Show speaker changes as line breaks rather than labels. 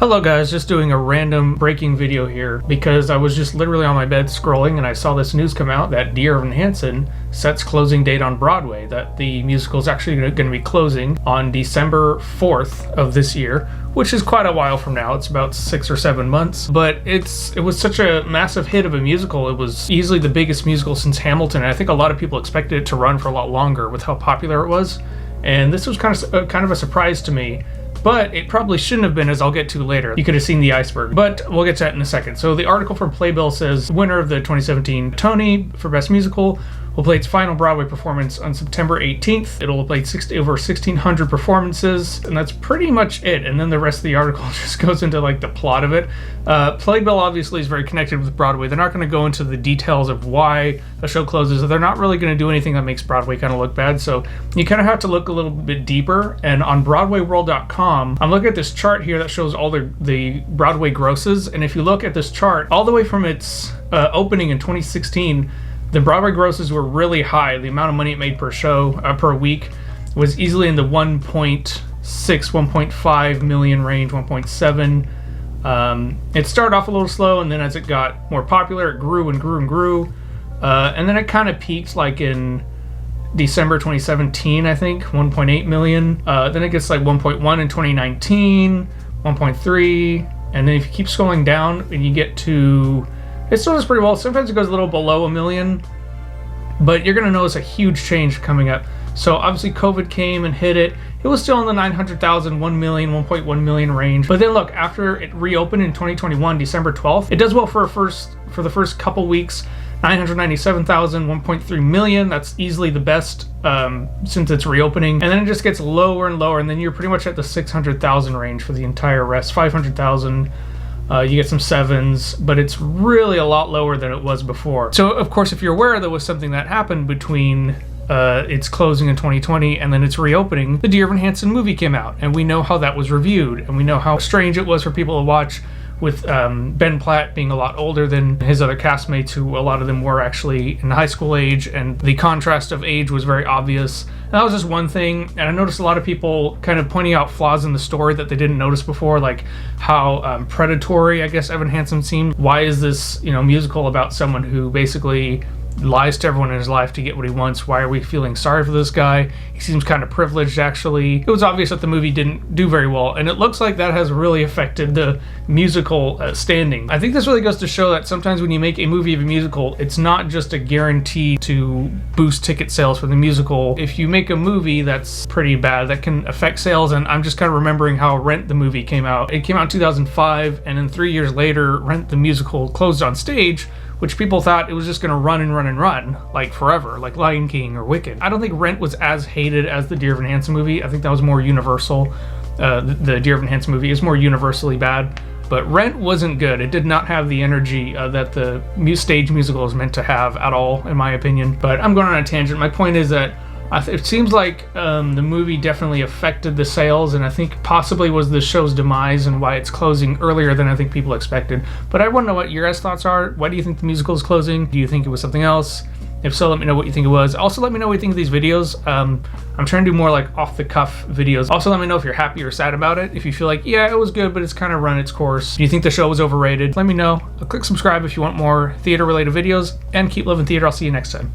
Hello guys, just doing a random breaking video here because I was just literally on my bed scrolling and I saw this news come out that Dear Evan Hansen sets closing date on Broadway, that the musical is actually going to be closing on December 4th of this year, which is quite a while from now. It's about 6 or 7 months, but it was such a massive hit of a musical. It was easily the biggest musical since Hamilton, and I think a lot of people expected it to run for a lot longer with how popular it was, and this was kind of a surprise to me. But it probably shouldn't have been, as I'll get to later. You could have seen the iceberg, but we'll get to that in a second. So the article from Playbill says, winner of the 2017 Tony for Best Musical will play its final Broadway performance on September 18th. It'll play over 1,600 performances, and that's pretty much it. And then the rest of the article just goes into like the plot of it. Playbill obviously is very connected with Broadway. They're not going to go into the details of why a show closes. They're not really going to do anything that makes Broadway kind of look bad. So you kind of have to look a little bit deeper. And on BroadwayWorld.com, I'm looking at this chart here that shows all the Broadway grosses. And if you look at this chart, all the way from its opening in 2016, the Broadway grosses were really high. The amount of money it made per show, per week, was easily in the 1.6, 1.5 million range, 1.7. It started off a little slow, and then as it got more popular, it grew and grew and grew. And then it kind of peaked like in December 2017, I think, 1.8 million. Then it gets like 1.1 in 2019, 1.3. And then if you keep scrolling down and you get to... It still does pretty well. Sometimes it goes a little below a million, but you're going to notice a huge change coming up. So obviously COVID came and hit it. It was still in the 900,000, 1 million, 1.1 million range. But then look, after it reopened in 2021, December 12th, it does well for the first couple weeks. 997,000, 1.3 million. That's easily the best since it's reopening. And then it just gets lower and lower, and then you're pretty much at the 600,000 range for the entire rest. 500,000. You get some sevens, but it's really a lot lower than it was before. So, of course, if you're aware, there was something that happened between its closing in 2020 and then its reopening. The Dear Evan Hansen movie came out, and we know how that was reviewed, and we know how strange it was for people to watch, with Ben Platt being a lot older than his other castmates, who a lot of them were actually in high school age, and the contrast of age was very obvious. And that was just one thing, and I noticed a lot of people kind of pointing out flaws in the story that they didn't notice before, like how predatory, I guess, Evan Hansen seemed. Why is this, musical about someone who basically lies to everyone in his life to get what he wants? Why are we feeling sorry for this guy? He seems kind of privileged, actually. It was obvious that the movie didn't do very well, and it looks like that has really affected the musical standing. I think this really goes to show that sometimes when you make a movie of a musical, it's not just a guarantee to boost ticket sales for the musical. If you make a movie that's pretty bad, that can affect sales. And I'm just kind of remembering how Rent the movie came out. It came out in 2005, and then 3 years later, Rent the musical closed on stage, which people thought it was just going to run and run and run, like forever, like Lion King or Wicked. I don't think Rent was as hated as the Dear Evan Hansen movie. I think that was more universal. The Dear Evan Hansen movie is more universally bad, but Rent wasn't good. It did not have the energy that the stage musical is meant to have at all, in my opinion. But I'm going on a tangent. My point is that it seems like the movie definitely affected the sales, and I think possibly was the show's demise and why it's closing earlier than I think people expected. But I want to know what your guys' thoughts are. Why do you think the musical is closing? Do you think it was something else? If so, let me know what you think it was. Also, let me know what you think of these videos. I'm trying to do more like off-the-cuff videos. Also, let me know if you're happy or sad about it. If you feel like, yeah, it was good, but it's kind of run its course. Do you think the show was overrated? Let me know. Click subscribe if you want more theater-related videos, and keep loving theater. I'll see you next time.